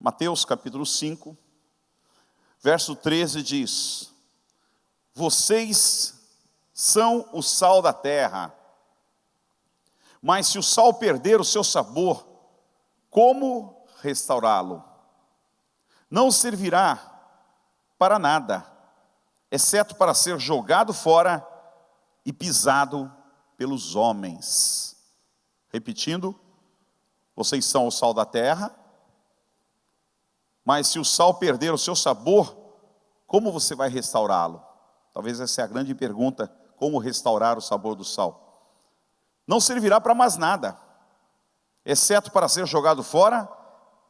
Mateus capítulo 5, verso 13 diz: vocês são o sal da terra, mas se o sal perder o seu sabor, como restaurá-lo? Não servirá para nada, exceto para ser jogado fora e pisado pelos homens. Repetindo, vocês são o sal da terra, mas se o sal perder o seu sabor, como você vai restaurá-lo? Talvez essa é a grande pergunta, como restaurar o sabor do sal? Não servirá para mais nada, exceto para ser jogado fora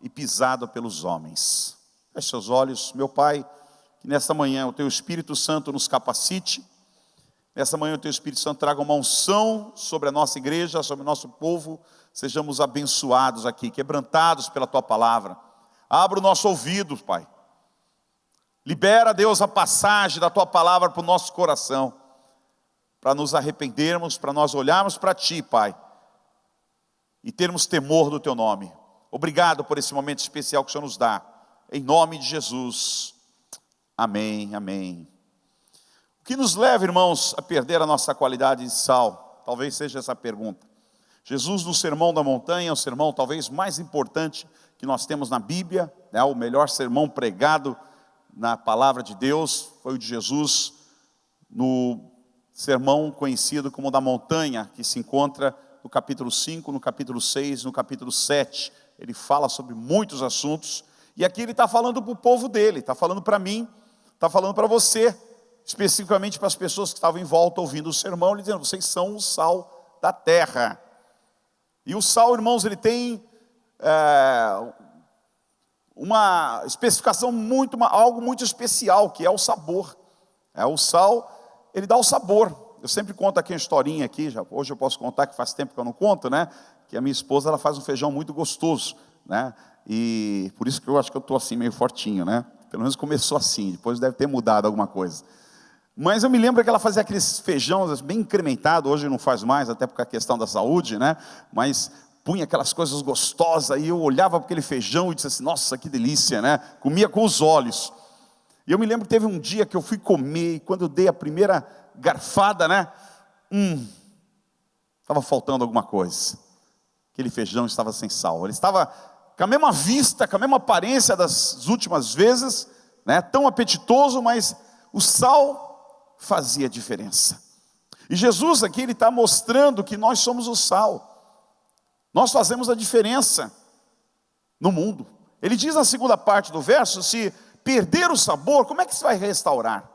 e pisado pelos homens. Feche seus olhos. Meu Pai, que nesta manhã o Teu Espírito Santo nos capacite. Nessa manhã o Teu Espírito Santo traga uma unção sobre a nossa igreja, sobre o nosso povo. Sejamos abençoados aqui, quebrantados pela Tua palavra. Abra o nosso ouvido, Pai. Libera, Deus, a passagem da Tua palavra para o nosso coração, para nos arrependermos, para nós olharmos para Ti, Pai, e termos temor do Teu nome. Obrigado por esse momento especial que o Senhor nos dá. Em nome de Jesus. Amém, amém. O que nos leva, irmãos, a perder a nossa qualidade de sal? Talvez seja essa a pergunta. Jesus, no Sermão da Montanha, o sermão talvez mais importante que nós temos na Bíblia, né? O melhor sermão pregado na palavra de Deus, foi o de Jesus, no sermão conhecido como da montanha, que se encontra no capítulo 5, no capítulo 6, no capítulo 7. Ele fala sobre muitos assuntos, e aqui ele está falando para o povo dele, está falando para mim, está falando para você, especificamente para as pessoas que estavam em volta ouvindo o sermão, ele dizendo: vocês são o sal da terra. E o sal, irmãos, ele tem uma especificação algo muito especial, que é o sabor. O sal, ele dá o sabor. Eu sempre conto aqui uma historinha aqui, hoje eu posso contar, que faz tempo que eu não conto, né? Que a minha esposa, ela faz um feijão muito gostoso, né? E por isso que eu acho que eu estou assim meio fortinho, né? Pelo menos começou assim, depois deve ter mudado alguma coisa. Mas eu me lembro que ela fazia aqueles feijões bem incrementados, hoje não faz mais, até por a questão da saúde, né? Mas punha aquelas coisas gostosas, e eu olhava para aquele feijão e disse assim: nossa, que delícia, né? Comia com os olhos. E eu me lembro que teve um dia que eu fui comer, e quando eu dei a primeira garfada, né? Estava faltando alguma coisa. Aquele feijão estava sem sal. Ele estava com a mesma vista, com a mesma aparência das últimas vezes, né? Tão apetitoso, mas o sal fazia diferença. E Jesus aqui, ele está mostrando que nós somos o sal. Nós fazemos a diferença no mundo. Ele diz na segunda parte do verso: se perder o sabor, como é que você vai restaurar?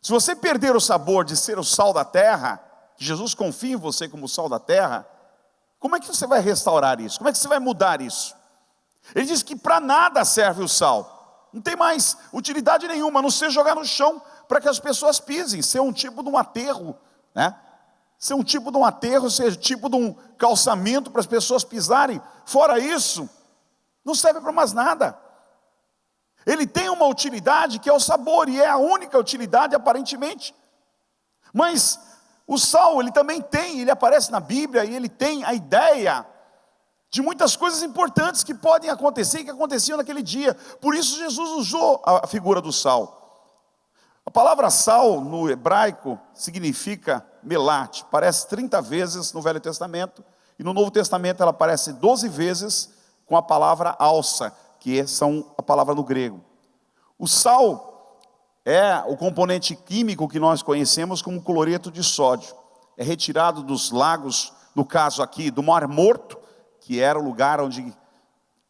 Se você perder o sabor de ser o sal da terra, que Jesus confia em você como o sal da terra, como é que você vai restaurar isso? Como é que você vai mudar isso? Ele diz que para nada serve o sal. Não tem mais utilidade nenhuma, a não ser jogar no chão para que as pessoas pisem, ser um tipo de um aterro, né? Ser um tipo de um aterro, ser tipo de um calçamento para as pessoas pisarem. Fora isso, não serve para mais nada. Ele tem uma utilidade que é o sabor, e é a única utilidade aparentemente. Mas o sal, ele também tem, ele aparece na Bíblia, e ele tem a ideia de muitas coisas importantes que podem acontecer e que aconteciam naquele dia. Por isso Jesus usou a figura do sal. A palavra sal no hebraico significa melate, aparece 30 vezes no Velho Testamento, e no Novo Testamento ela aparece 12 vezes com a palavra alça, que são a palavra no grego. O sal é o componente químico que nós conhecemos como cloreto de sódio. É retirado dos lagos, no caso aqui do Mar Morto, que era o lugar onde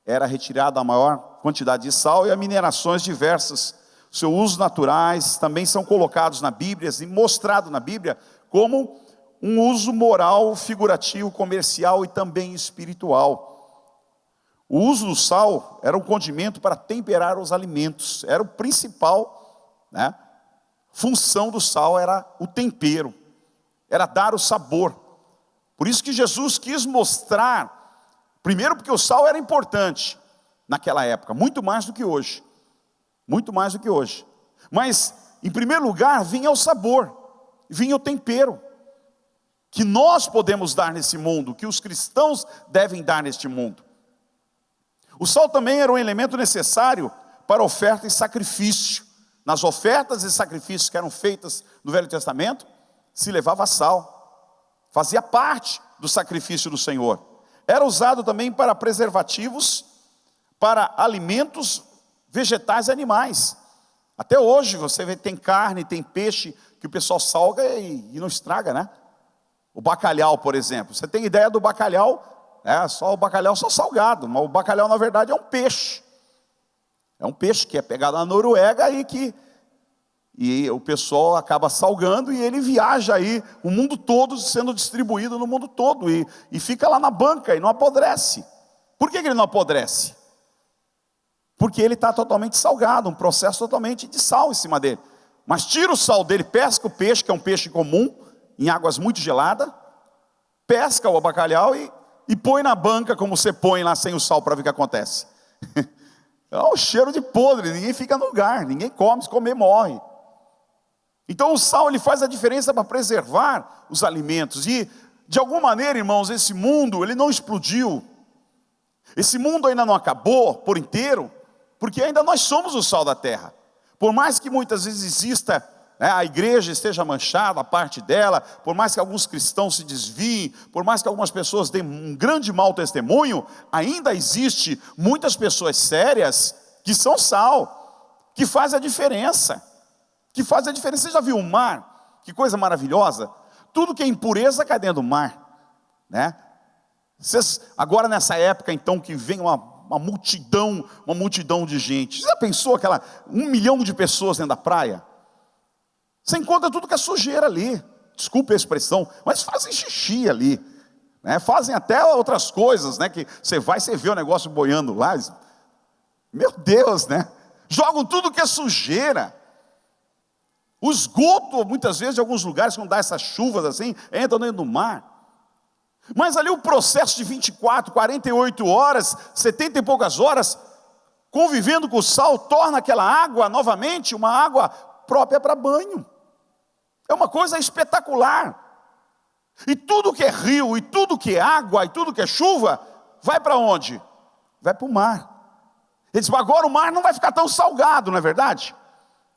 era retirada a maior quantidade de sal, e as minerações diversas. Seus usos naturais também são colocados na Bíblia e mostrados na Bíblia como um uso moral, figurativo, comercial e também espiritual. O uso do sal era um condimento para temperar os alimentos, era o principal, né? Função do sal era o tempero, era dar o sabor. Por isso que Jesus quis mostrar, primeiro porque o sal era importante naquela época, muito mais do que hoje. Muito mais do que hoje. Mas, em primeiro lugar, vinha o sabor, vinha o tempero, que nós podemos dar nesse mundo, que os cristãos devem dar neste mundo. O sal também era um elemento necessário para oferta e sacrifício. Nas ofertas e sacrifícios que eram feitas no Velho Testamento, se levava sal. Fazia parte do sacrifício do Senhor. Era usado também para preservativos, para alimentos vegetais e animais. Até hoje você vê, tem carne, tem peixe que o pessoal salga e não estraga, né? O bacalhau, por exemplo. Você tem ideia do bacalhau? Só o bacalhau só salgado, mas o bacalhau na verdade é um peixe. É um peixe que é pegado na Noruega e o pessoal acaba salgando e ele viaja aí o mundo todo, sendo distribuído no mundo todo e fica lá na banca e não apodrece. Por que ele não apodrece? Porque ele está totalmente salgado, um processo totalmente de sal em cima dele. Mas tira o sal dele, pesca o peixe, que é um peixe comum, em águas muito geladas, pesca o bacalhau e põe na banca como você põe lá sem o sal para ver o que acontece. É um cheiro de podre, ninguém fica no lugar, ninguém come, se comer morre. Então o sal ele faz a diferença para preservar os alimentos. E de alguma maneira, irmãos, esse mundo ele não explodiu. Esse mundo ainda não acabou por inteiro, porque ainda nós somos o sal da terra. Por mais que muitas vezes exista, a igreja esteja manchada, a parte dela, por mais que alguns cristãos se desviem, por mais que algumas pessoas deem um grande mau testemunho, ainda existe muitas pessoas sérias que são sal, que faz a diferença. Que faz a diferença. Você já viu o mar? Que coisa maravilhosa. Tudo que é impureza cai dentro do mar, né? Vocês, agora nessa época então que vem uma multidão de gente. Você já pensou aquela 1 milhão de pessoas dentro da praia? Você encontra tudo que é sujeira ali. Desculpe a expressão, mas fazem xixi ali, né? Fazem até outras coisas, né? Que você vê o negócio boiando lá. Meu Deus, né? Jogam tudo que é sujeira. O esgoto, muitas vezes, em alguns lugares, quando dá essas chuvas assim, entram dentro do mar. Mas ali o processo de 24, 48 horas, 70 e poucas horas, convivendo com o sal, torna aquela água, novamente, uma água própria para banho. É uma coisa espetacular. E tudo que é rio, e tudo que é água, e tudo que é chuva, vai para onde? Vai para o mar. Ele diz, agora o mar não vai ficar tão salgado, não é verdade?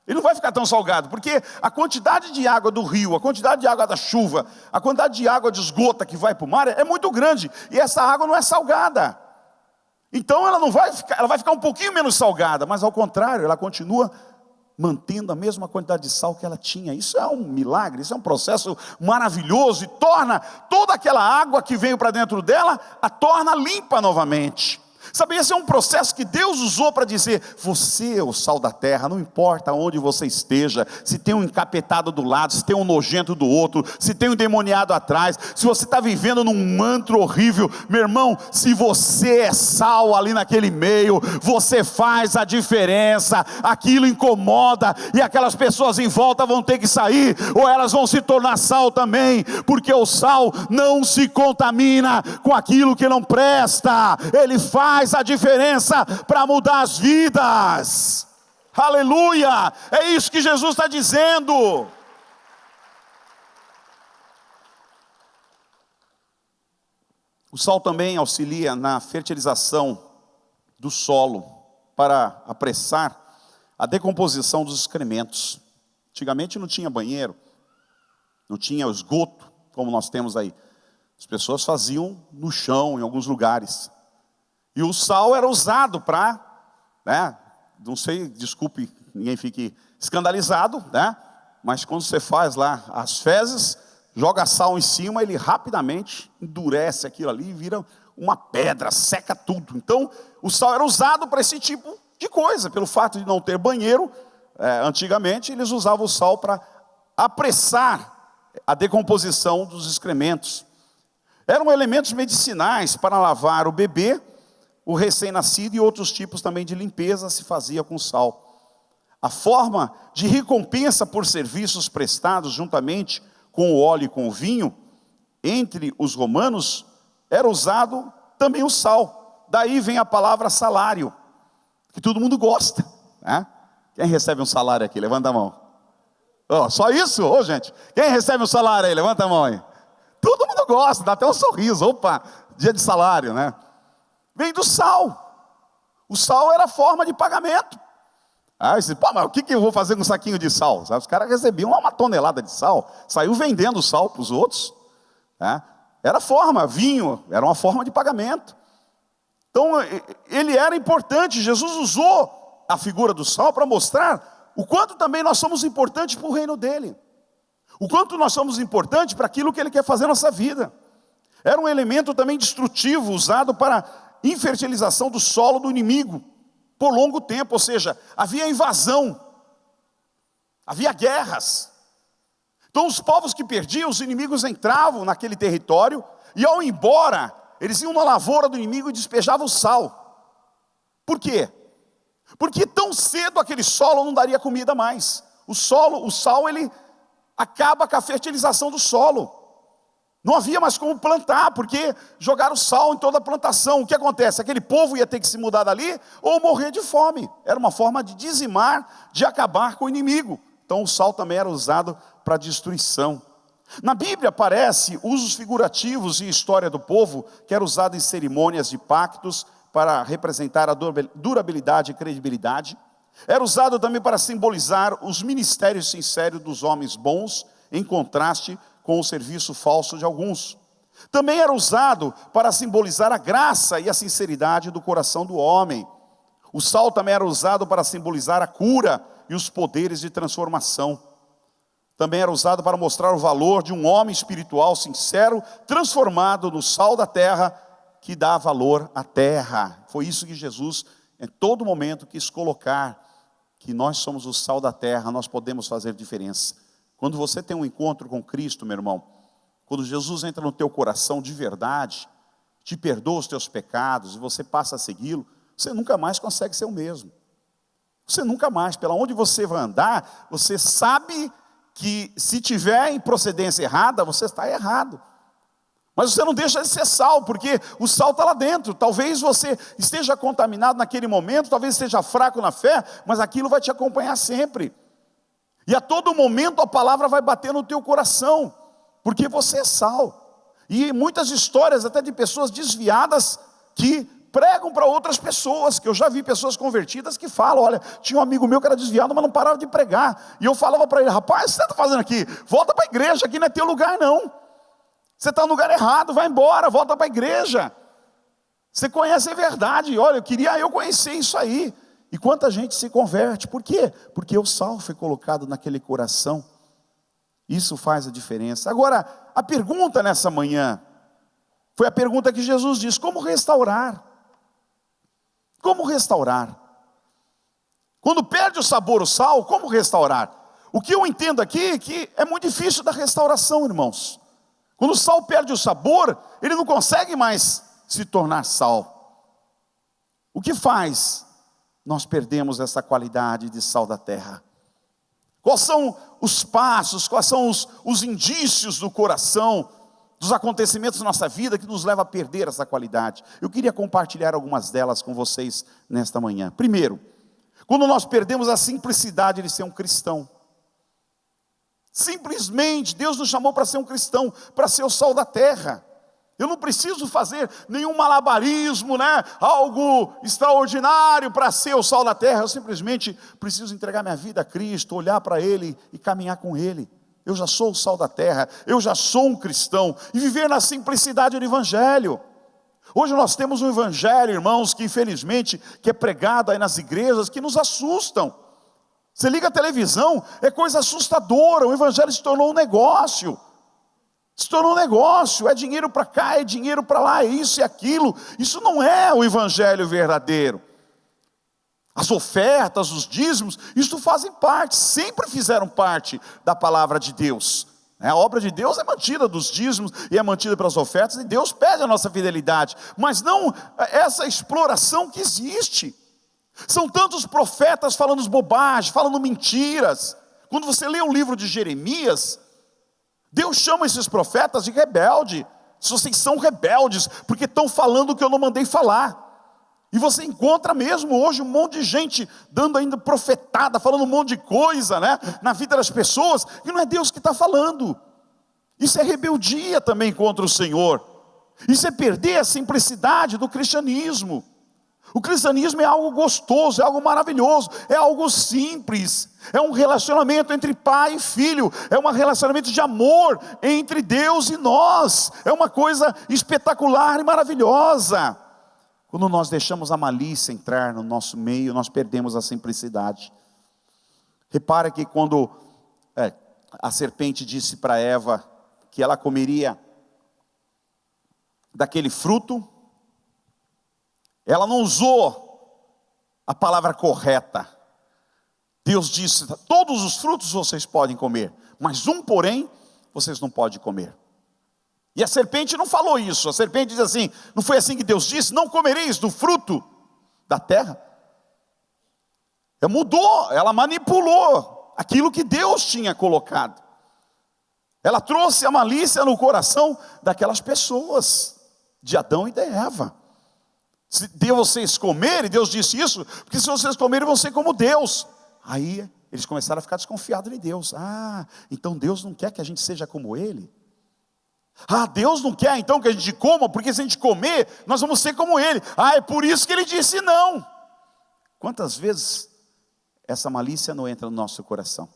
Ele não vai ficar tão salgado, porque a quantidade de água do rio, a quantidade de água da chuva, a quantidade de água de esgota que vai para o mar é muito grande, e essa água não é salgada. Então ela vai ficar um pouquinho menos salgada, mas ao contrário, ela continua mantendo a mesma quantidade de sal que ela tinha. Isso é um milagre, isso é um processo maravilhoso, e torna toda aquela água que veio para dentro dela, a torna limpa novamente. Sabe, esse é um processo que Deus usou para dizer, você é o sal da terra, não importa onde você esteja, se tem um encapetado do lado, se tem um nojento do outro, se tem um endemoniado atrás, se você está vivendo num antro horrível, meu irmão, se você é sal ali naquele meio, você faz a diferença, aquilo incomoda, e aquelas pessoas em volta vão ter que sair, ou elas vão se tornar sal também, porque o sal não se contamina com aquilo que não presta, ele faz a diferença para mudar as vidas. Aleluia, é isso que Jesus está dizendo. O sal também auxilia na fertilização do solo, para apressar a decomposição dos excrementos. Antigamente não tinha banheiro, não tinha esgoto como nós temos aí. As pessoas faziam no chão em alguns lugares. E o sal era usado para, não sei, desculpe, ninguém fique escandalizado, mas quando você faz lá as fezes, joga sal em cima, ele rapidamente endurece aquilo ali e vira uma pedra, seca tudo. Então, o sal era usado para esse tipo de coisa, pelo fato de não ter banheiro, antigamente eles usavam o sal para apressar a decomposição dos excrementos. Eram elementos medicinais para lavar o bebê, o recém-nascido, e outros tipos também de limpeza se fazia com sal. A forma de recompensa por serviços prestados juntamente com o óleo e com o vinho, entre os romanos, era usado também o sal. Daí vem a palavra salário, que todo mundo gosta, né? Quem recebe um salário aqui? Levanta a mão. Só isso? Gente, quem recebe um salário aí? Levanta a mão aí. Todo mundo gosta, dá até um sorriso. Opa, dia de salário, né? Vem do sal. O sal era forma de pagamento. Aí você, pô, mas o que eu vou fazer com um saquinho de sal? Os caras recebiam uma tonelada de sal, saiu vendendo sal para os outros. Né? Era forma, vinho, era uma forma de pagamento. Então, ele era importante. Jesus usou a figura do sal para mostrar o quanto também nós somos importantes para o reino dele. O quanto nós somos importantes para aquilo que ele quer fazer na nossa vida. Era um elemento também destrutivo, usado para infertilização do solo do inimigo, por longo tempo, ou seja, havia invasão, havia guerras. Então os povos que perdiam, os inimigos entravam naquele território, e ao ir embora, eles iam na lavoura do inimigo e despejavam o sal. Por quê? Porque tão cedo aquele solo não daria comida mais. O sal, ele acaba com a fertilização do solo. Não havia mais como plantar, porque jogaram sal em toda a plantação. O que acontece? Aquele povo ia ter que se mudar dali ou morrer de fome. Era uma forma de dizimar, de acabar com o inimigo. Então o sal também era usado para destruição. Na Bíblia aparece usos figurativos e história do povo, que era usado em cerimônias de pactos para representar a durabilidade e credibilidade. Era usado também para simbolizar os ministérios sinceros dos homens bons, em contraste com o serviço falso de alguns. Também era usado para simbolizar a graça e a sinceridade do coração do homem. O sal também era usado para simbolizar a cura e os poderes de transformação. Também era usado para mostrar o valor de um homem espiritual sincero, transformado no sal da terra, que dá valor à terra. Foi isso que Jesus, em todo momento, quis colocar, que nós somos o sal da terra, nós podemos fazer diferença. Quando você tem um encontro com Cristo, meu irmão, quando Jesus entra no teu coração de verdade, te perdoa os teus pecados, e você passa a segui-lo, você nunca mais consegue ser o mesmo. Você nunca mais, pela onde você vai andar, você sabe que se tiver em procedência errada, você está errado. Mas você não deixa de ser sal, porque o sal está lá dentro. Talvez você esteja contaminado naquele momento, talvez esteja fraco na fé, mas aquilo vai te acompanhar sempre. E a todo momento a palavra vai bater no teu coração, porque você é sal. E muitas histórias até de pessoas desviadas que pregam para outras pessoas, que eu já vi pessoas convertidas que falam, olha, tinha um amigo meu que era desviado, mas não parava de pregar. E eu falava para ele, rapaz, o que você está fazendo aqui? Volta para a igreja, aqui não é teu lugar não. Você está no lugar errado, vai embora, volta para a igreja. Você conhece a verdade, olha, eu conhecer isso aí. E quanta gente se converte, por quê? Porque o sal foi colocado naquele coração. Isso faz a diferença. Agora, a pergunta nessa manhã, foi a pergunta que Jesus diz, como restaurar? Como restaurar? Quando perde o sabor o sal, como restaurar? O que eu entendo aqui é que é muito difícil da restauração, irmãos. Quando o sal perde o sabor, ele não consegue mais se tornar sal. O que faz? Nós perdemos essa qualidade de sal da terra. Quais são os passos, quais são os indícios do coração, dos acontecimentos da nossa vida que nos leva a perder essa qualidade? Eu queria compartilhar algumas delas com vocês nesta manhã. Primeiro, quando nós perdemos a simplicidade de ser um cristão. Simplesmente, Deus nos chamou para ser um cristão, para ser o sal da terra. Eu não preciso fazer nenhum malabarismo, algo extraordinário para ser o sal da terra. Eu simplesmente preciso entregar minha vida a Cristo, olhar para Ele e caminhar com Ele. Eu já sou o sal da terra, eu já sou um cristão. E viver na simplicidade do Evangelho. Hoje nós temos um Evangelho, irmãos, que infelizmente que é pregado aí nas igrejas, que nos assustam. Você liga a televisão, é coisa assustadora, o Evangelho se tornou um negócio. Se tornou um negócio, é dinheiro para cá, é dinheiro para lá, é isso e aquilo. Isso não é o Evangelho verdadeiro. As ofertas, os dízimos, isso fazem parte, sempre fizeram parte da palavra de Deus. A obra de Deus é mantida dos dízimos e é mantida pelas ofertas, e Deus pede a nossa fidelidade, mas não essa exploração que existe. São tantos profetas falando bobagem, falando mentiras. Quando você lê o livro de Jeremias, Deus chama esses profetas de rebelde. Vocês são rebeldes, porque estão falando o que eu não mandei falar. E você encontra mesmo hoje um monte de gente dando ainda profetada, falando um monte de coisa, na vida das pessoas, e não é Deus que está falando. Isso é rebeldia também contra o Senhor. Isso é perder a simplicidade do cristianismo. O cristianismo é algo gostoso, é algo maravilhoso, é algo simples. É um relacionamento entre pai e filho, é um relacionamento de amor entre Deus e nós. É uma coisa espetacular e maravilhosa. Quando nós deixamos a malícia entrar no nosso meio, nós perdemos a simplicidade. Repara que quando a serpente disse para Eva que ela comeria daquele fruto, ela não usou a palavra correta. Deus disse: todos os frutos vocês podem comer, mas um, porém, vocês não podem comer. E a serpente não falou isso. A serpente diz assim: não foi assim que Deus disse? Não comereis do fruto da terra. Ela mudou, ela manipulou aquilo que Deus tinha colocado. Ela trouxe a malícia no coração daquelas pessoas, de Adão e de Eva. Se deu vocês comerem, Deus disse isso, porque se vocês comerem vão ser como Deus. Aí eles começaram a ficar desconfiados de Deus. Então Deus não quer que a gente seja como Ele? Deus não quer então que a gente coma, porque se a gente comer, nós vamos ser como Ele. É por isso que Ele disse não. Quantas vezes essa malícia não entra no nosso coração?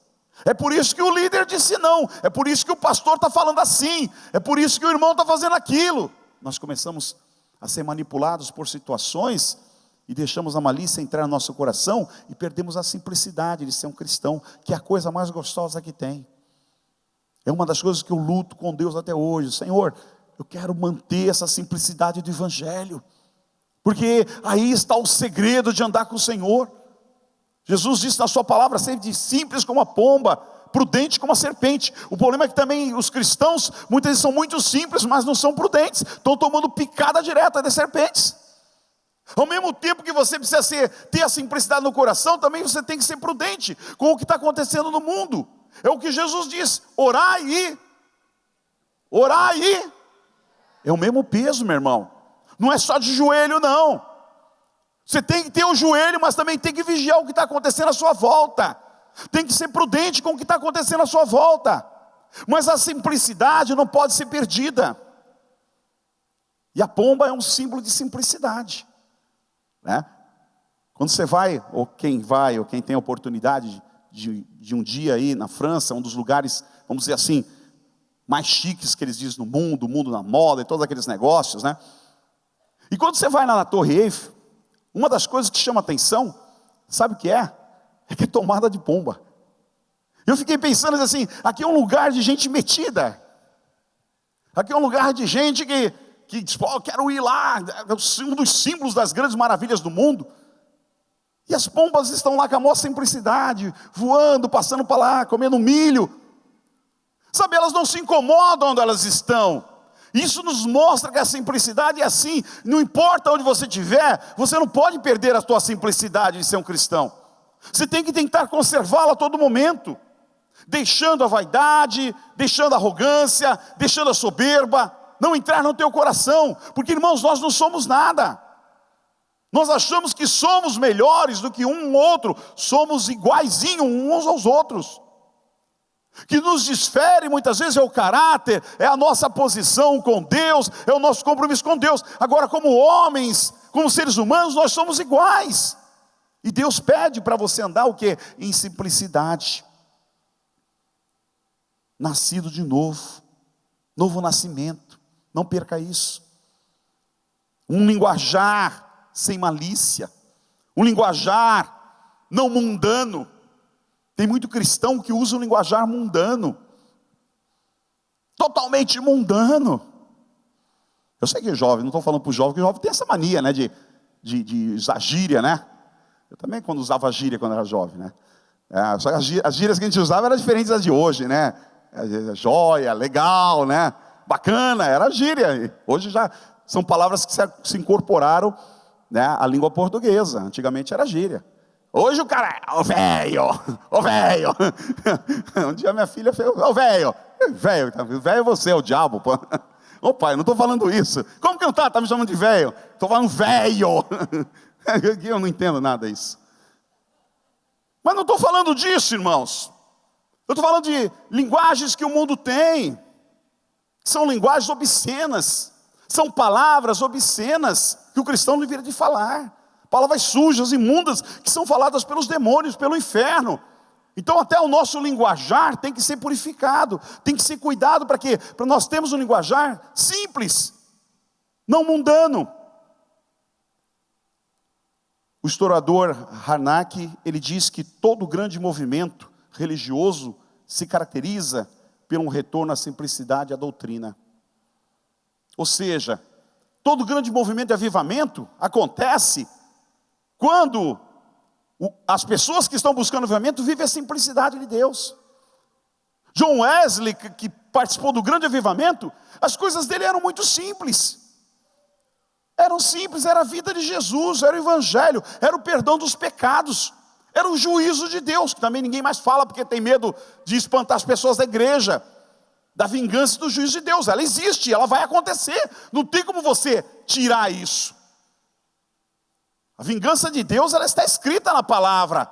É por isso que o líder disse não, é por isso que o pastor está falando assim, é por isso que o irmão está fazendo aquilo. Nós começamos a ser manipulados por situações e deixamos a malícia entrar no nosso coração e perdemos a simplicidade de ser um cristão, que é a coisa mais gostosa que tem. É uma das coisas que eu luto com Deus até hoje. Senhor, eu quero manter essa simplicidade do evangelho, porque aí está o segredo de andar com o Senhor. Jesus disse na sua palavra: seja simples como a pomba, prudente como a serpente. O problema é que também os cristãos, muitas vezes são muito simples, mas não são prudentes, estão tomando picada direta de serpentes. Ao mesmo tempo que você precisa ter a simplicidade no coração, também você tem que ser prudente com o que está acontecendo no mundo. É o que Jesus diz: orar aí. É o mesmo peso, meu irmão. Não é só de joelho, não. Você tem que ter o joelho, mas também tem que vigiar o que está acontecendo à sua volta. Tem que ser prudente com o que está acontecendo à sua volta. Mas a simplicidade não pode ser perdida. E a pomba é um símbolo de simplicidade, né? Quando você vai, ou quem tem a oportunidade de um dia aí na França, um dos lugares, vamos dizer assim, mais chiques que eles dizem no mundo na moda e todos aqueles negócios, né? E quando você vai lá na Torre Eiffel, uma das coisas que chama atenção, sabe o que é? É que é tomada de pomba. Eu fiquei pensando assim: aqui é um lugar de gente metida. Aqui é um lugar de gente que diz: eu quero ir lá, é um dos símbolos das grandes maravilhas do mundo. E as pombas estão lá com a maior simplicidade, voando, passando para lá, comendo milho. Sabe, elas não se incomodam onde elas estão. Isso nos mostra que a simplicidade é assim. Não importa onde você estiver, você não pode perder a sua simplicidade de ser um cristão. Você tem que tentar conservá-la a todo momento, deixando a vaidade, deixando a arrogância, deixando a soberba não entrar no teu coração. Porque, irmãos, nós não somos nada. Nós achamos que somos melhores do que um outro, somos iguaizinhos uns aos outros. Que nos difere muitas vezes é o caráter, é a nossa posição com Deus, é o nosso compromisso com Deus. Agora, como homens, como seres humanos, nós somos iguais. E Deus pede para você andar o quê? Em simplicidade. Nascido de novo, novo nascimento, não perca isso. Um linguajar sem malícia, um linguajar não mundano. Tem muito cristão que usa um linguajar mundano, totalmente mundano. Eu sei que é jovem, não estou falando para o jovem, porque o jovem tem essa mania, né, de usar gíria, né? Eu também quando usava gíria quando era jovem, né? Só que as gírias que a gente usava eram diferentes das de hoje, né? Joia, legal, né? Bacana, era gíria. Hoje já são palavras que se incorporaram, né, à língua portuguesa. Antigamente era gíria. Hoje o cara, ô velho. Um dia minha filha fez, ô velho é você, é o diabo, pô. Ô pai, eu não estou falando isso. Como que não está me chamando de velho? Estou falando velho. Eu não entendo nada disso. Mas não estou falando disso, irmãos. Eu estou falando de linguagens que o mundo tem. São linguagens obscenas. São palavras obscenas que o cristão não deveria de falar. palavras sujas, imundas, que são faladas pelos demônios, pelo inferno. Então até o nosso linguajar tem que ser purificado, tem que ser cuidado para quê? Para nós termos um linguajar simples, não mundano. O historiador Harnack, ele diz que todo grande movimento religioso se caracteriza por um retorno à simplicidade e à doutrina. Ou seja, todo grande movimento de avivamento acontece quando as pessoas que estão buscando avivamento vivem a simplicidade de Deus. John Wesley, que participou do grande avivamento, as coisas dele eram muito simples. Eram simples, era a vida de Jesus, era o evangelho, era o perdão dos pecados, era o juízo de Deus, que também ninguém mais fala porque tem medo de espantar as pessoas da igreja, da vingança do juízo de Deus. Ela existe, ela vai acontecer, não tem como você tirar isso. A vingança de Deus, ela está escrita na palavra,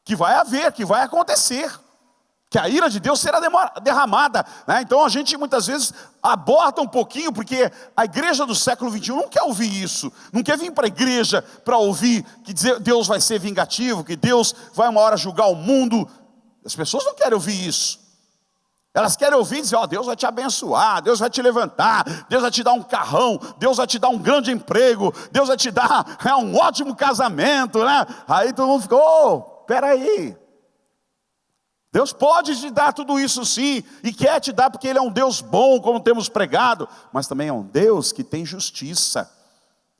que vai haver, que vai acontecer, que a ira de Deus será derramada, né? Então a gente muitas vezes aborta um pouquinho, porque a igreja do século 21 não quer ouvir isso, não quer vir para a igreja para ouvir que Deus vai ser vingativo, que Deus vai uma hora julgar o mundo. As pessoas não querem ouvir isso. Elas querem ouvir e dizer, ó, Deus vai te abençoar, Deus vai te levantar, Deus vai te dar um carrão, Deus vai te dar um grande emprego, Deus vai te dar um ótimo casamento, né? Aí todo mundo fica, peraí. Deus pode te dar tudo isso sim, e quer te dar porque Ele é um Deus bom, como temos pregado, mas também é um Deus que tem justiça,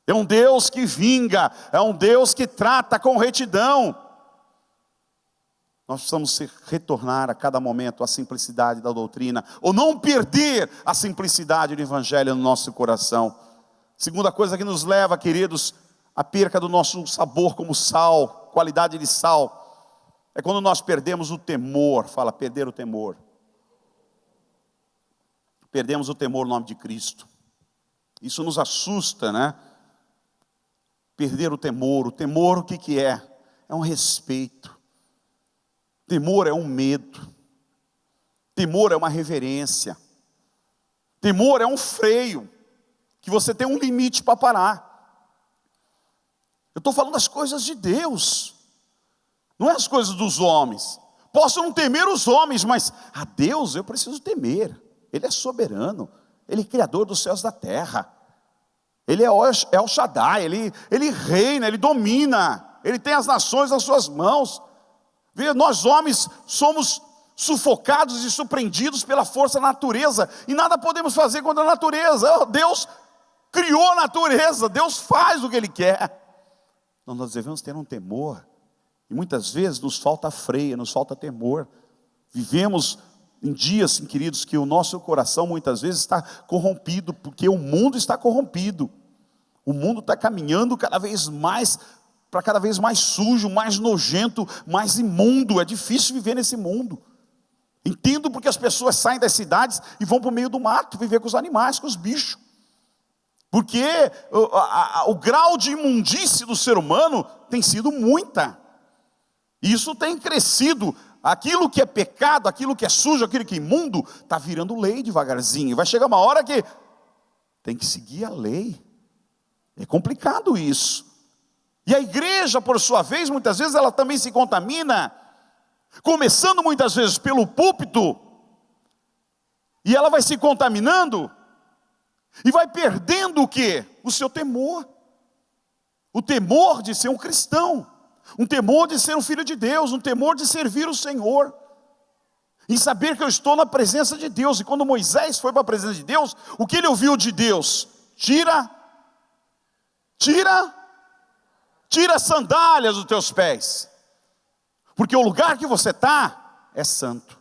é um Deus que vinga, é um Deus que trata com retidão. Nós precisamos retornar a cada momento à simplicidade da doutrina, ou não perder a simplicidade do evangelho no nosso coração. Segunda coisa que nos leva, queridos, à perca do nosso sabor como sal, qualidade de sal, é quando nós perdemos o temor. Fala, perder o temor. Perdemos o temor no nome de Cristo. Isso nos assusta, né? Perder o temor o que é? É um respeito. Temor é um medo, temor é uma reverência, temor é um freio, que você tem um limite para parar. Eu estou falando das coisas de Deus, não é as coisas dos homens. Posso não temer os homens, mas a Deus eu preciso temer. Ele é soberano, Ele é criador dos céus e da terra, Ele é El Shaddai, Ele reina, Ele domina, Ele tem as nações nas suas mãos. Nós homens somos sufocados e surpreendidos pela força da natureza, e nada podemos fazer contra a natureza. Deus criou a natureza, Deus faz o que Ele quer. Então nós devemos ter um temor, e muitas vezes nos falta freio, nos falta temor. Vivemos em dias, sim, queridos, que o nosso coração muitas vezes está corrompido, porque o mundo está corrompido, o mundo está caminhando cada vez mais para cada vez mais sujo, mais nojento, mais imundo. É difícil viver nesse mundo. Entendo porque as pessoas saem das cidades e vão para o meio do mato, viver com os animais, com os bichos. Porque o grau de imundície do ser humano tem sido muita. Isso tem crescido. Aquilo que é pecado, aquilo que é sujo, aquilo que é imundo, está virando lei devagarzinho. Vai chegar uma hora que tem que seguir a lei. É complicado isso. E a igreja, por sua vez, muitas vezes ela também se contamina, começando muitas vezes pelo púlpito, e ela vai se contaminando, e vai perdendo o quê? O seu temor. O temor de ser um cristão, um temor de ser um filho de Deus, um temor de servir o Senhor, em saber que eu estou na presença de Deus. E quando Moisés foi para a presença de Deus, o que ele ouviu de Deus? Tira as sandálias dos teus pés, porque o lugar que você está é santo.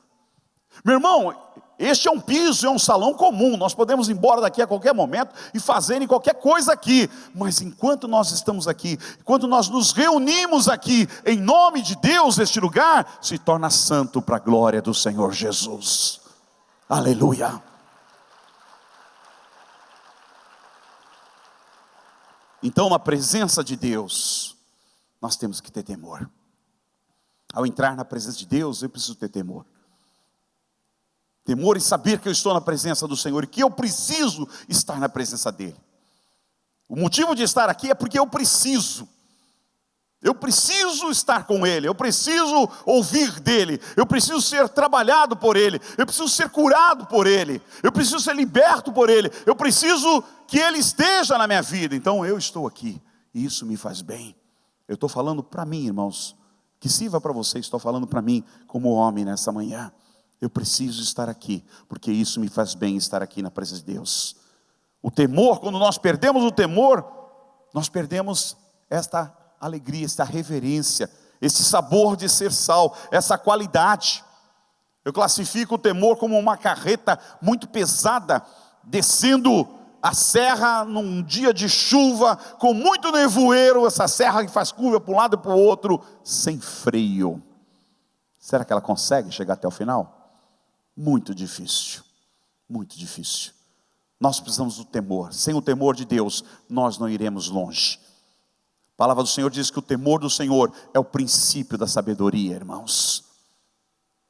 Meu irmão, este é um piso, é um salão comum, nós podemos ir embora daqui a qualquer momento e fazer qualquer coisa aqui, mas enquanto nós estamos aqui, enquanto nós nos reunimos aqui, em nome de Deus, este lugar se torna santo para a glória do Senhor Jesus. Aleluia. Então, na presença de Deus, nós temos que ter temor. Ao entrar na presença de Deus, eu preciso ter temor. Temor e saber que eu estou na presença do Senhor e que eu preciso estar na presença dEle. O motivo de estar aqui é porque eu preciso. Eu preciso estar com Ele, eu preciso ouvir dEle, eu preciso ser trabalhado por Ele, eu preciso ser curado por Ele, eu preciso ser liberto por Ele, eu preciso que Ele esteja na minha vida. Então eu estou aqui, e isso me faz bem. Eu estou falando para mim, irmãos, que sirva para você, estou falando para mim como homem nessa manhã. Eu preciso estar aqui, porque isso me faz bem estar aqui na presença de Deus. O temor, quando nós perdemos o temor, nós perdemos esta alegria, esta reverência, esse sabor de ser sal, essa qualidade. Eu classifico o temor como uma carreta muito pesada, descendo a serra num dia de chuva, com muito nevoeiro, essa serra que faz curva para um lado e para o outro, sem freio. Será que ela consegue chegar até o final? Muito difícil, muito difícil. Nós precisamos do temor. Sem o temor de Deus, nós não iremos longe. A palavra do Senhor diz que o temor do Senhor é o princípio da sabedoria, irmãos.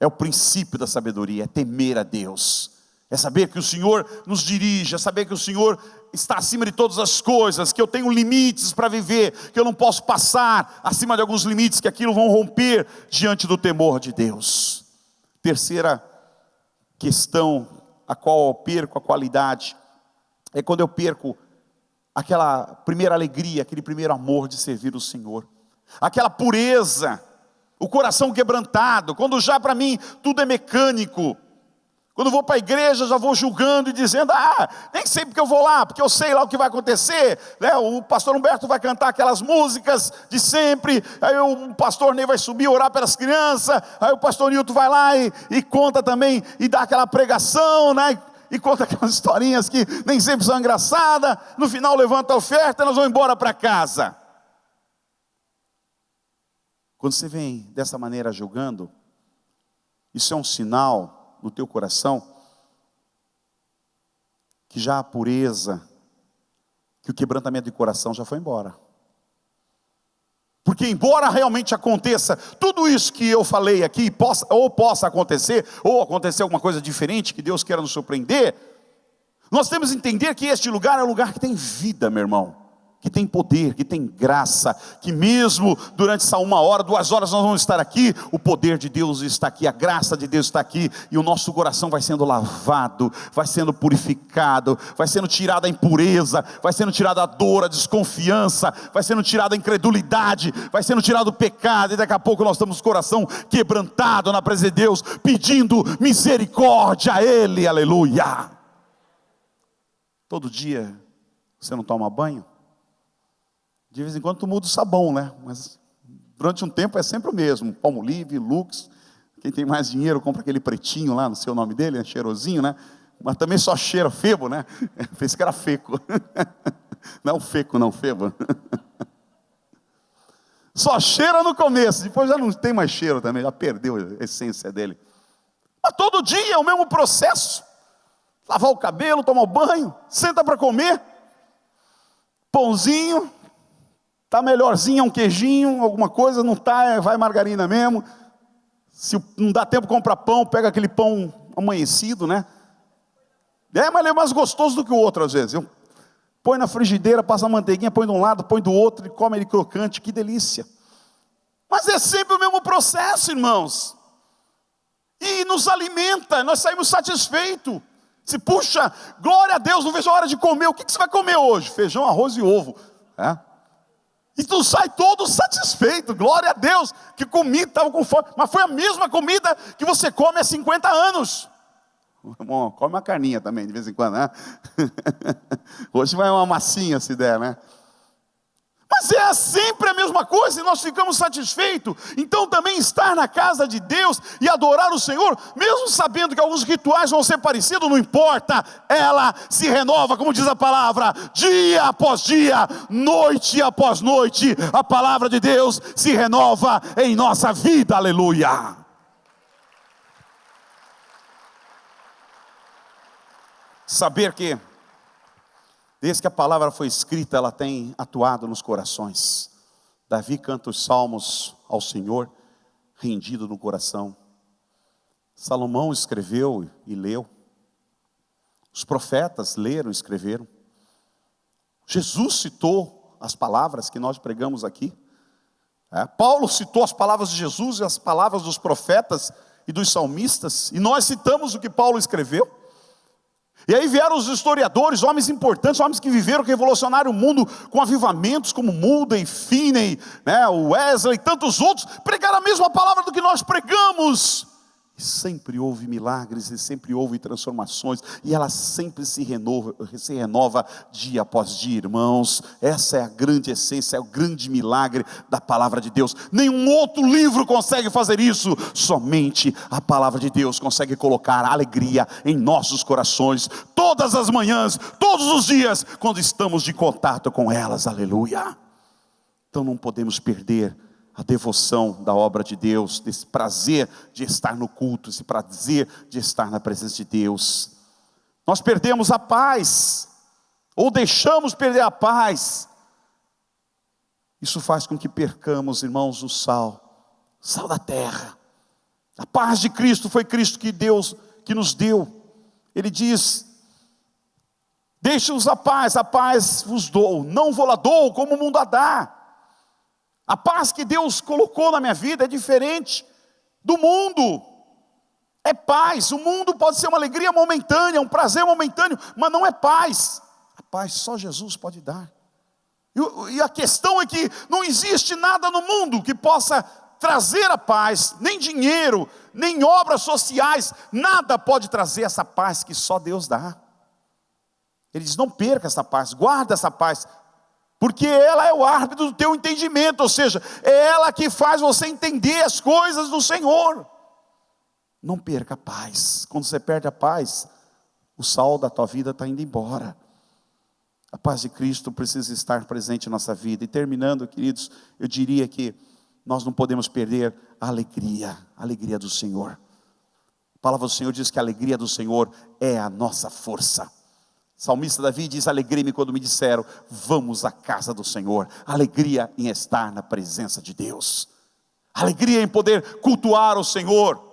É o princípio da sabedoria, é temer a Deus. É saber que o Senhor nos dirige, é saber que o Senhor está acima de todas as coisas, que eu tenho limites para viver, que eu não posso passar acima de alguns limites, que aquilo vão romper diante do temor de Deus. Terceira questão, a qual eu perco a qualidade, é quando eu perco aquela primeira alegria, aquele primeiro amor de servir o Senhor, aquela pureza, o coração quebrantado, quando já para mim tudo é mecânico. Quando vou para a igreja, já vou julgando e dizendo, nem sei porque eu vou lá, porque eu sei lá o que vai acontecer, né? O pastor Humberto vai cantar aquelas músicas de sempre, aí o pastor Ney vai subir, orar pelas crianças, aí o pastor Nilton vai lá e conta também, e dá aquela pregação, né? E conta aquelas historinhas que nem sempre são engraçadas, no final levanta a oferta e nós vamos embora para casa. Quando você vem dessa maneira julgando, isso é um sinal no teu coração, que já a pureza, que o quebrantamento de coração já foi embora. Porque embora realmente aconteça tudo isso que eu falei aqui, possa acontecer, ou acontecer alguma coisa diferente, que Deus queira nos surpreender, nós temos que entender que este lugar é um lugar que tem vida, meu irmão, que tem poder, que tem graça, que mesmo durante essa 1 hora, 2 horas nós vamos estar aqui, o poder de Deus está aqui, a graça de Deus está aqui, e o nosso coração vai sendo lavado, vai sendo purificado, vai sendo tirada a impureza, vai sendo tirada a dor, a desconfiança, vai sendo tirada a incredulidade, vai sendo tirado o pecado, e daqui a pouco nós estamos com o coração quebrantado na presença de Deus, pedindo misericórdia a Ele, aleluia. Todo dia você não toma banho? De vez em quando tu muda o sabão, né? Mas durante um tempo é sempre o mesmo. Palmolive, Lux. Quem tem mais dinheiro compra aquele pretinho lá, não sei o nome dele, é cheirosinho, né? Mas também só cheira, febo, né? Fez que era feco. Não feco, não, febo. Só cheira no começo, depois já não tem mais cheiro também, já perdeu a essência dele. Mas todo dia é o mesmo processo. Lavar o cabelo, tomar o banho, senta para comer. Pãozinho. Está melhorzinho, um queijinho, alguma coisa, não está, vai margarina mesmo. Se não dá tempo, compra pão, pega aquele pão amanhecido, né? Mas ele é mais gostoso do que o outro às vezes. Põe na frigideira, passa a manteiguinha, põe de um lado, põe do outro, e come ele crocante, que delícia. Mas é sempre o mesmo processo, irmãos. E nos alimenta, nós saímos satisfeitos. Se puxa, glória a Deus, não vejo a hora de comer. O que você vai comer hoje? Feijão, arroz e ovo. E tu sai todo satisfeito, glória a Deus, que comi, estava com fome, mas foi a mesma comida que você come há 50 anos. Bom, come uma carninha também, de vez em quando, né? Hoje vai uma massinha se der, né? Mas é sempre a mesma coisa e nós ficamos satisfeitos. Então também estar na casa de Deus e adorar o Senhor, mesmo sabendo que alguns rituais vão ser parecidos, não importa, ela se renova, como diz a palavra, dia após dia, noite após noite, a palavra de Deus se renova em nossa vida, aleluia. Saber que desde que a palavra foi escrita, ela tem atuado nos corações. Davi canta os salmos ao Senhor, rendido no coração. Salomão escreveu e leu. Os profetas leram e escreveram. Jesus citou as palavras que nós pregamos aqui. Paulo citou as palavras de Jesus e as palavras dos profetas e dos salmistas, e nós citamos o que Paulo escreveu. E aí vieram os historiadores, homens importantes, homens que viveram, que revolucionaram o mundo com avivamentos, como Mulder, Finney, o Wesley e tantos outros, pregaram a mesma palavra do que nós pregamos. E sempre houve milagres, e sempre houve transformações, e ela sempre se renova dia após dia, irmãos. Essa é a grande essência, é o grande milagre da palavra de Deus. Nenhum outro livro consegue fazer isso, somente a palavra de Deus consegue colocar alegria em nossos corações, todas as manhãs, todos os dias, quando estamos em contato com elas, aleluia. Então não podemos perder a devoção da obra de Deus, desse prazer de estar no culto, esse prazer de estar na presença de Deus. Nós perdemos a paz, ou deixamos perder a paz. Isso faz com que percamos, irmãos, o sal da terra. A paz de Cristo, foi Cristo que nos deu. Ele diz: deixe-vos a paz vos dou, não vou lá dou como o mundo a dá. A paz que Deus colocou na minha vida é diferente do mundo. É paz. O mundo pode ser uma alegria momentânea, um prazer momentâneo, mas não é paz. A paz só Jesus pode dar. E a questão é que não existe nada no mundo que possa trazer a paz, nem dinheiro, nem obras sociais, nada pode trazer essa paz que só Deus dá. Ele diz: não perca essa paz, guarda essa paz, porque ela é o árbitro do teu entendimento, ou seja, é ela que faz você entender as coisas do Senhor. Não perca a paz. Quando você perde a paz, o sal da tua vida está indo embora. A paz de Cristo precisa estar presente em nossa vida. E terminando, queridos, eu diria que nós não podemos perder a alegria do Senhor. A palavra do Senhor diz que a alegria do Senhor é a nossa força. O salmista Davi diz: alegrei-me quando me disseram, vamos à casa do Senhor. Alegria em estar na presença de Deus. Alegria em poder cultuar o Senhor.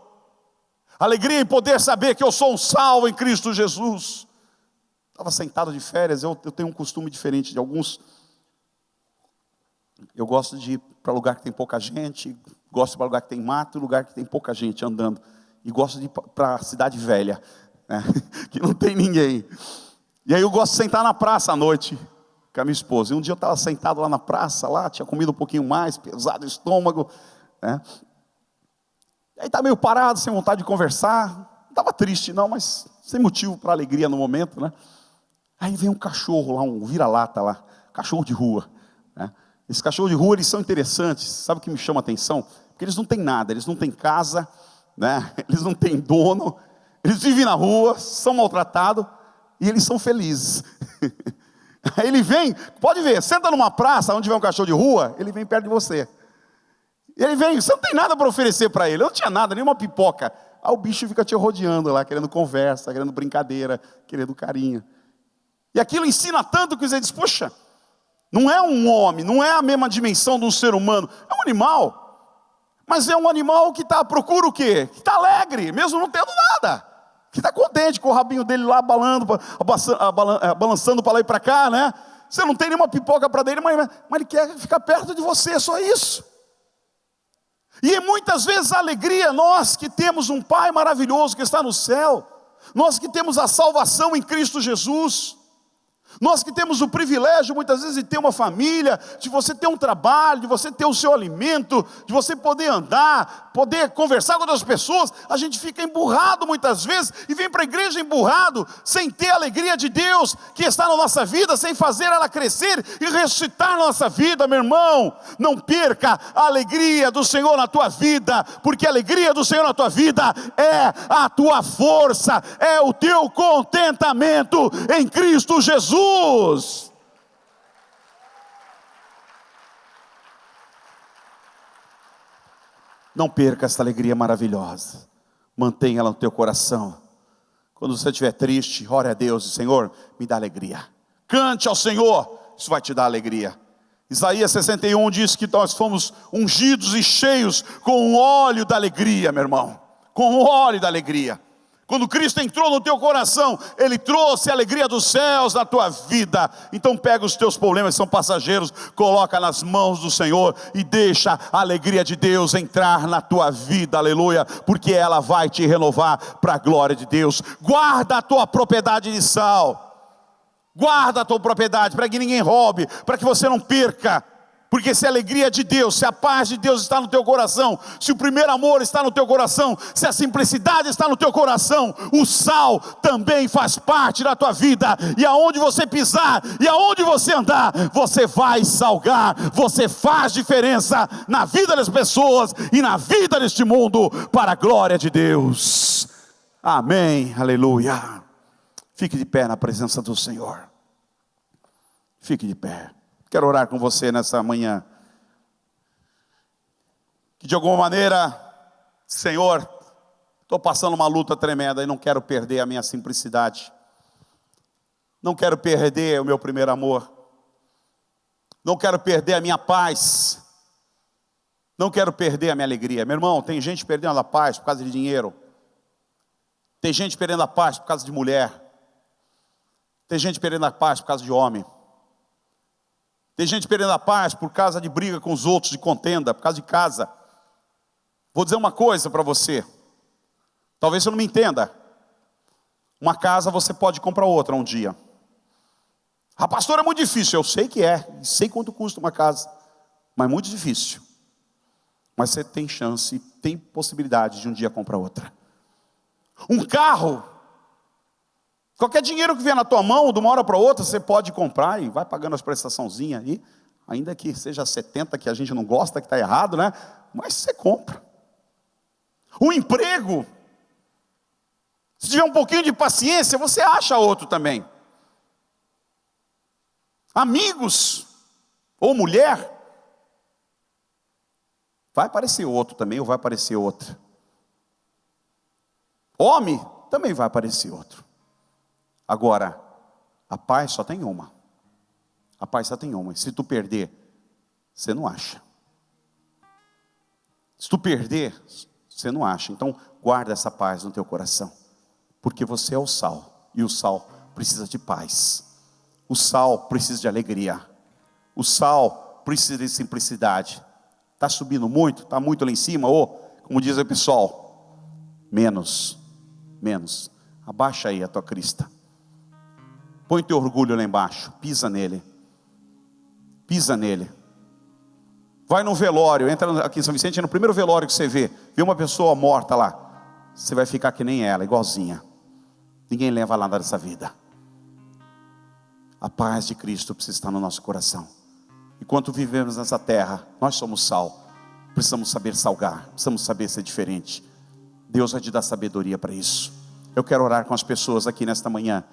Alegria em poder saber que eu sou um salvo em Cristo Jesus. Estava sentado de férias, eu tenho um costume diferente de alguns. Eu gosto de ir para lugar que tem pouca gente, gosto de ir para lugar que tem mato, lugar que tem pouca gente andando. E gosto de ir para a cidade velha, né? Que não tem ninguém. E aí eu gosto de sentar na praça à noite com a minha esposa. E um dia eu estava sentado lá na praça, tinha comido um pouquinho mais, pesado o estômago, né? E aí estava meio parado, sem vontade de conversar. Não estava triste não, mas sem motivo para alegria no momento, né? Aí vem um cachorro lá, um vira-lata lá, cachorro de rua, né? Esses cachorros de rua, eles são interessantes. Sabe o que me chama a atenção? Porque eles não têm nada, eles não têm casa, né? Eles não têm dono, eles vivem na rua, são maltratados, e eles são felizes. Aí ele vem, pode ver, senta numa praça onde tiver um cachorro de rua, ele vem perto de você. Ele vem, você não tem nada para oferecer para ele. Eu não tinha nada, nenhuma pipoca. Aí o bicho fica te rodeando lá, querendo conversa, querendo brincadeira, querendo carinho. E aquilo ensina tanto que você diz: poxa, não é um homem, não é a mesma dimensão de um ser humano, é um animal. Mas é um animal que procura o quê? Que está alegre, mesmo não tendo nada. Que está contente com o rabinho dele lá balançando para lá e para cá, né? Você não tem nenhuma pipoca para dele, mas ele quer ficar perto de você, é só isso. E muitas vezes a alegria, nós que temos um Pai maravilhoso que está no céu, nós que temos a salvação em Cristo Jesus, nós que temos o privilégio muitas vezes de ter uma família, de você ter um trabalho, de você ter o seu alimento, de você poder andar, poder conversar com outras pessoas, a gente fica emburrado muitas vezes e vem para a igreja emburrado, sem ter a alegria de Deus que está na nossa vida, sem fazer ela crescer e ressuscitar na nossa vida. Meu irmão, não perca a alegria do Senhor na tua vida, porque a alegria do Senhor na tua vida é a tua força, é o teu contentamento em Cristo Jesus. Não perca essa alegria maravilhosa, mantenha ela no teu coração. Quando você estiver triste, ore a Deus: Senhor, me dá alegria. Cante ao Senhor, isso vai te dar alegria. Isaías 61 diz que nós fomos ungidos e cheios com o óleo da alegria, meu irmão, com o óleo da alegria. Quando Cristo entrou no teu coração, Ele trouxe a alegria dos céus na tua vida. Então pega os teus problemas, que são passageiros, coloca nas mãos do Senhor e deixa a alegria de Deus entrar na tua vida, aleluia, porque ela vai te renovar para a glória de Deus. Guarda a tua propriedade de sal, guarda a tua propriedade, para que ninguém roube, para que você não perca. Porque se a alegria de Deus, se a paz de Deus está no teu coração, se o primeiro amor está no teu coração, se a simplicidade está no teu coração, o sal também faz parte da tua vida. E aonde você pisar, e aonde você andar, você vai salgar, você faz diferença na vida das pessoas e na vida deste mundo, para a glória de Deus. Amém, aleluia. Fique de pé na presença do Senhor. Fique de pé. Quero orar com você nessa manhã. Que de alguma maneira, Senhor, estou passando uma luta tremenda e não quero perder a minha simplicidade. Não quero perder o meu primeiro amor. Não quero perder a minha paz. Não quero perder a minha alegria. Meu irmão, tem gente perdendo a paz por causa de dinheiro. Tem gente perdendo a paz por causa de mulher. Tem gente perdendo a paz por causa de homem. Tem gente perdendo a paz por causa de briga com os outros, de contenda, por causa de casa. Vou dizer uma coisa para você. Talvez você não me entenda. Uma casa você pode comprar outra um dia. Ah, pastor, é muito difícil. Eu sei que é. Sei quanto custa uma casa. Mas é muito difícil. Mas você tem chance, tem possibilidade de um dia comprar outra. Um carro. Qualquer dinheiro que vier na tua mão, de uma hora para outra, você pode comprar e vai pagando as prestaçãozinhas aí. Ainda que seja 70, que a gente não gosta, que está errado, né? Mas você compra. Um emprego. Se tiver um pouquinho de paciência, você acha outro também. Amigos, ou mulher, vai aparecer outro também, ou vai aparecer outra. Homem, também vai aparecer outro. Agora, a paz só tem uma. A paz só tem uma. E se tu perder, você não acha. Se tu perder, você não acha. Então, guarda essa paz no teu coração. Porque você é o sal. E o sal precisa de paz. O sal precisa de alegria. O sal precisa de simplicidade. Está subindo muito? Está muito lá em cima? Ou, como diz o pessoal, menos. Abaixa aí a tua crista. Põe teu orgulho lá embaixo, pisa nele. Pisa nele. Vai no velório, entra aqui em São Vicente, no primeiro velório que você vê uma pessoa morta lá, você vai ficar que nem ela, igualzinha. Ninguém leva nada dessa vida. A paz de Cristo precisa estar no nosso coração. Enquanto vivemos nessa terra, nós somos sal. Precisamos saber salgar, precisamos saber ser diferente. Deus vai te dar sabedoria para isso. Eu quero orar com as pessoas aqui nesta manhã.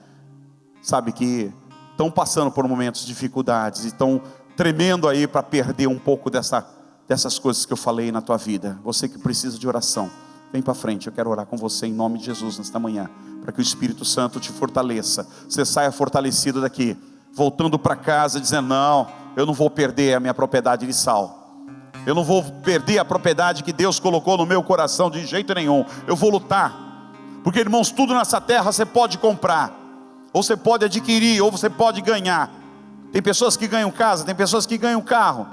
Sabe que estão passando por momentos de dificuldades e estão tremendo aí para perder um pouco dessas coisas que eu falei na tua vida. Você que precisa de oração, vem para frente. Eu quero orar com você em nome de Jesus nesta manhã, para que o Espírito Santo te fortaleça. Você saia fortalecido daqui, voltando para casa dizendo: não, eu não vou perder a minha propriedade de sal. Eu não vou perder a propriedade que Deus colocou no meu coração de jeito nenhum. Eu vou lutar. Porque, irmãos, tudo nessa terra você pode comprar, ou você pode adquirir, ou você pode ganhar. Tem pessoas que ganham casa, tem pessoas que ganham carro,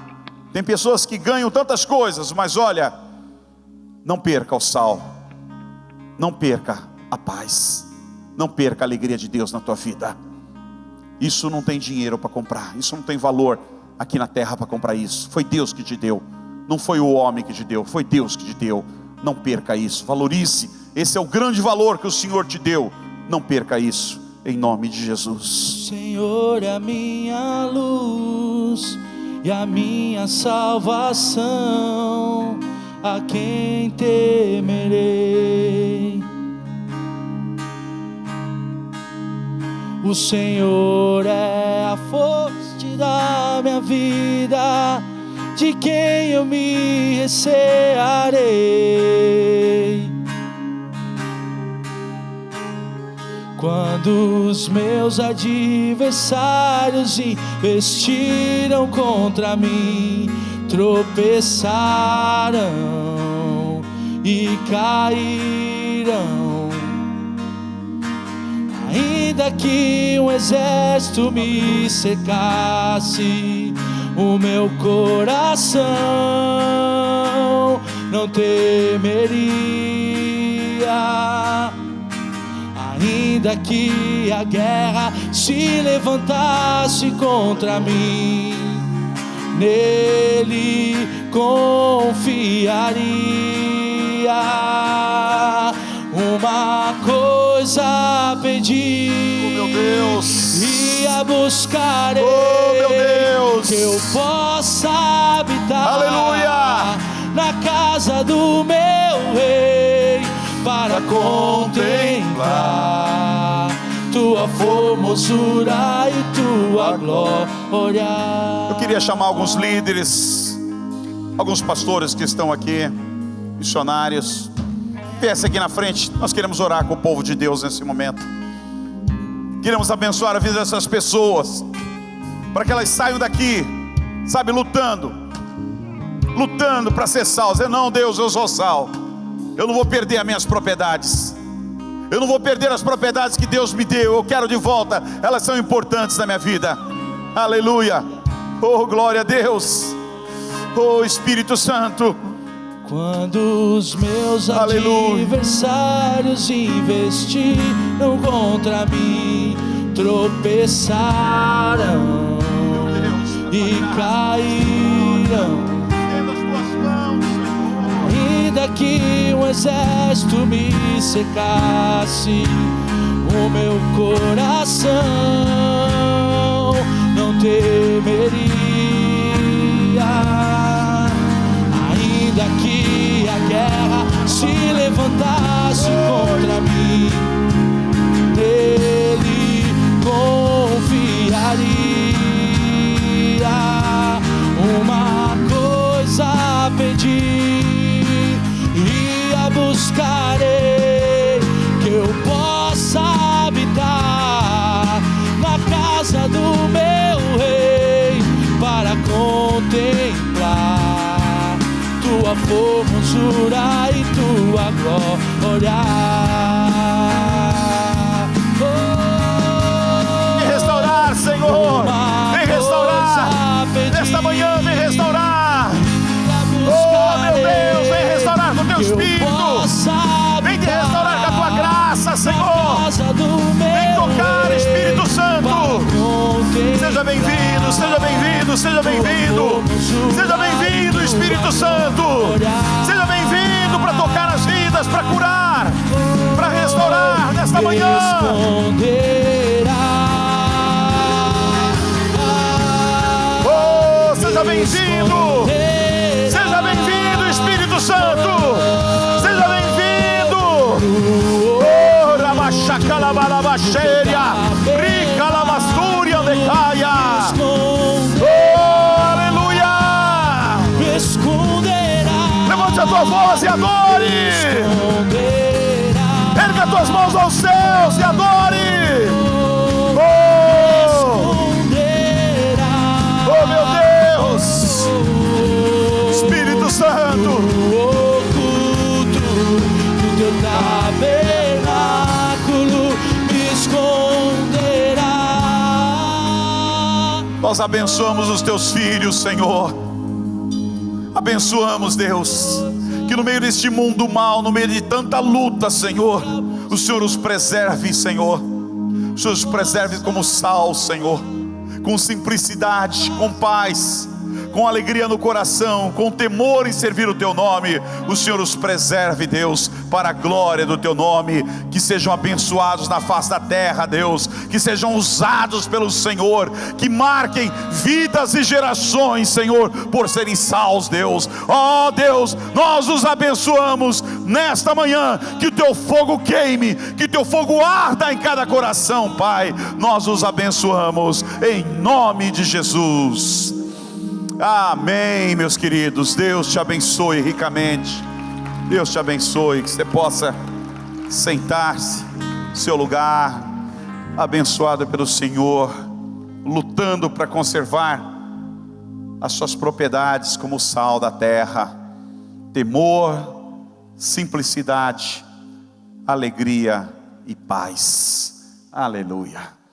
tem pessoas que ganham tantas coisas. Mas olha, não perca o sal, não perca a paz, não perca a alegria de Deus na tua vida. Isso não tem dinheiro para comprar, isso não tem valor aqui na terra para comprar isso. Foi Deus que te deu, não foi o homem que te deu, foi Deus que te deu. Não perca isso, valorize. Esse é o grande valor que o Senhor te deu. Não perca isso, em nome de Jesus. O Senhor é a minha luz e a minha salvação, a quem temerei? O Senhor é a fonte da minha vida, de quem eu me recearei. Quando os meus adversários investiram contra mim, tropeçaram e caíram. Ainda que um exército me cercasse, o meu coração não temeria. Ainda que a guerra se levantasse contra mim, nele confiaria. Uma coisa pedi, Oh meu Deus, e a buscarei, oh meu Deus, que eu possa habitar, aleluia, na casa do meu rei, para contemplar tua formosura e tua glória. Eu queria chamar alguns líderes, alguns pastores que estão aqui, missionários. Desce aqui na frente, nós queremos orar com o povo de Deus nesse momento. Queremos abençoar a vida dessas pessoas, para que elas saiam daqui, sabe, lutando para ser sal. Dizer, não, Deus, eu sou sal, eu não vou perder as minhas propriedades, eu não vou perder as propriedades que Deus me deu, eu quero de volta, elas são importantes na minha vida. Aleluia, oh glória a Deus, oh Espírito Santo. Quando os meus Aleluia. adversários investiram contra mim, tropeçaram e caíram. Ainda que um exército me cercasse, o meu coração não temeria. Ainda que a guerra se levantasse contra mim, nele confiaria. Uma coisa pedi e a buscarei, que eu possa habitar na casa do meu rei, para contemplar tua formosura e tua glória. Vem restaurar, Senhor, vem restaurar, nesta manhã vem restaurar. Oh meu Deus, vem restaurar com o teu Espírito, vem te restaurar com a tua graça, Senhor. Vem tocar, Espírito Santo. Seja bem-vindo, seja bem-vindo, seja bem-vindo, seja bem-vindo, Espírito Santo. Seja bem-vindo para tocar as vidas, para curar, para restaurar nesta manhã. Oh, seja bem-vindo, seja bem-vindo, Espírito Santo. Seja bem-vindo. Oh, Rabachacalabalabaxéria, Ricalamassúria decaia. Oh, aleluia. Levante a tua voz e adore. Erga as tuas mãos aos céus e adore. Oh meu Deus, Espírito Santo, oculto do teu tabernáculo me esconderá. nós abençoamos os teus filhos, Senhor. Abençoamos, Deus, que no meio deste mundo mal, no meio de tanta luta, Senhor, o Senhor os preserve, Senhor. O Senhor os preserve como sal, Senhor, com simplicidade, com paz, com alegria no coração, com temor em servir o teu nome. O Senhor os preserve, Deus, para a glória do teu nome. Que sejam abençoados na face da terra, Deus, que sejam usados pelo Senhor, que marquem vidas e gerações, Senhor, por serem salvos, Deus. Ó Deus, nós os abençoamos nesta manhã. Que o teu fogo queime, que o teu fogo arda em cada coração, Pai. Nós os abençoamos em nome de Jesus. Amém, meus queridos. Deus te abençoe ricamente. Deus te abençoe. Que você possa sentar-se no seu lugar, abençoado pelo Senhor, lutando para conservar as suas propriedades como o sal da terra. Temor, simplicidade, alegria e paz. Aleluia.